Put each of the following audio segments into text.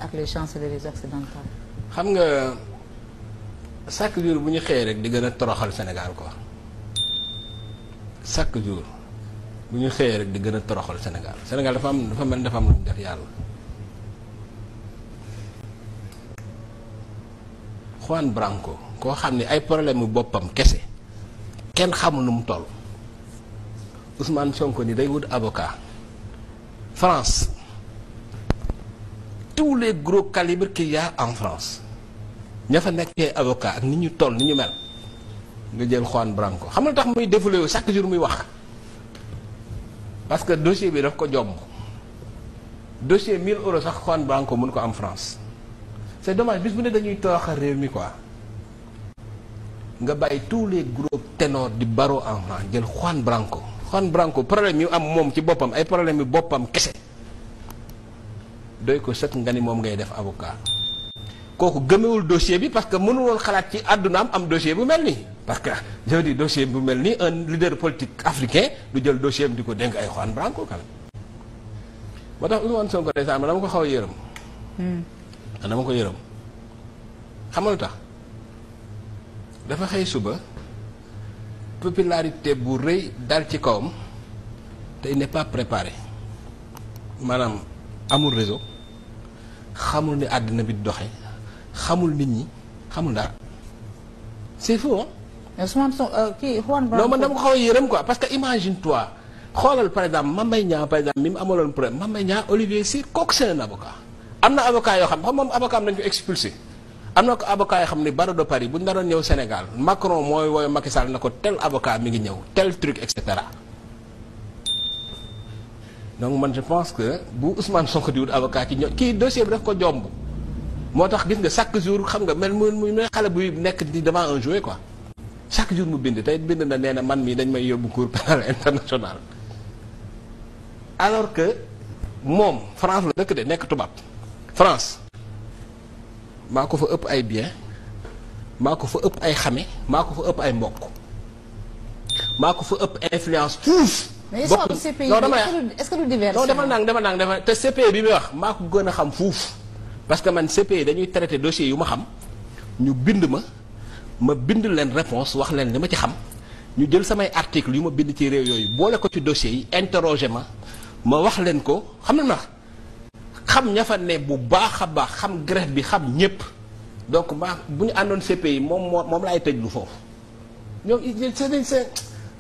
ak les chancelleries occidentales. xam nga chaque jour bu ñu xëyee rek di gën a toroxal Sénégal quoi chaque jour bu ñu xëyee rek di gën a toroxal Sénégal Sénégal dafa mel ni dafa am lu mu def yàlla. Juan Branco koo xam ne ay problème mu boppam kese kenn xamul nu mu toll Ousmane Sonko ni day wut avocat France. Tous les gros calibres qu'il y a en France ña fa nekkee avocat ak ni ñu toll ni ñu mel nga jël Juan Branco xam nga tax muy défulé wu chaque jour muy wax parce que dossier bi daf ko jomb dossier 1000 euros sax Juan Branco mun ko am France c'est dommage bis bu ne dañuy tooxal réew mi quoi nga bàyyi tous les gros ténors di barreau en France jël Juan Branco problème yu am moom ci boppam ay problème yu boppam kese doy ko sëkk nga ni moom ngay def avocat kooku gëmewul dossier bi parce que mënul woon xalaat ci àddunaam am dossier bu mel nii parce que je dis dossier bu mel nii un leader politique africain du jël dossier bi di ko dénk ay Juan Branco quand même moo tax Ousmane Sonko ndeysaan ma dama ko xaw a yërëm dama ko yërëm xam nga lu tax dafa xëy suba popularité bu rëy dal ci kawam te il n'est pas préparé maanaam amul réseau xamul ni àddina bi doxe xamul nit ñi xamul dara c'est fou hein. Juan Branco. non man dama ko xaw a yërëm quoi parce que imagine toi xoolal par exemple Mame Mbaye Niang par exemple mi mu amaloon problème Mame Mbaye Niang Olivier Sy kooku c'est un avocat am na avocat yoo xam moom avocat am nañu ko expulsé am na ko avocat yoo xam ne barreau de Paris bu ñu naroon ñëw Sénégal Macron mooy wooyu Macky Sall na ko tel avocat mi ngi ñëw tel truc et cetera. donc man je pense que bu Ousmane Sonko di wut avocat kii dossier bi daf ko jomb moo tax gis nga chaque jour xam nga mel mu xale buy nekk di devant un jouet quoi chaque jour mu bind tey bind na nee na man mii dañ may yóbbu cour pénal international alors que moom France la dëkk de nekk tubaab France maa ko fa ëpp ay bien maa ko fa ëpp ay xame maa ko fa ëpp ay mbokk maa ko fa ëpp influence fuuf. mais histoire CPI est-ce que du diversion non defal naa te CPI bi muy wax maa ko gën a xam fuuf parce que man CPI dañuy traité dossier yu ma xam ñu bind ma bind leen réponse wax leen li ma ci xam ñu jël samay article yu ma bind ci réew yooyu boole ko ci dossier yi interroger ma wax leen ko xam na xam ña fa ne bu baax a baax xam greffe bi xam ñépp donc bu ñu àndoon CPI moom laay tëj lu foofu ñoom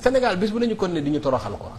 Sénégal bis bu nañu kon ne di ñu toroxal quoi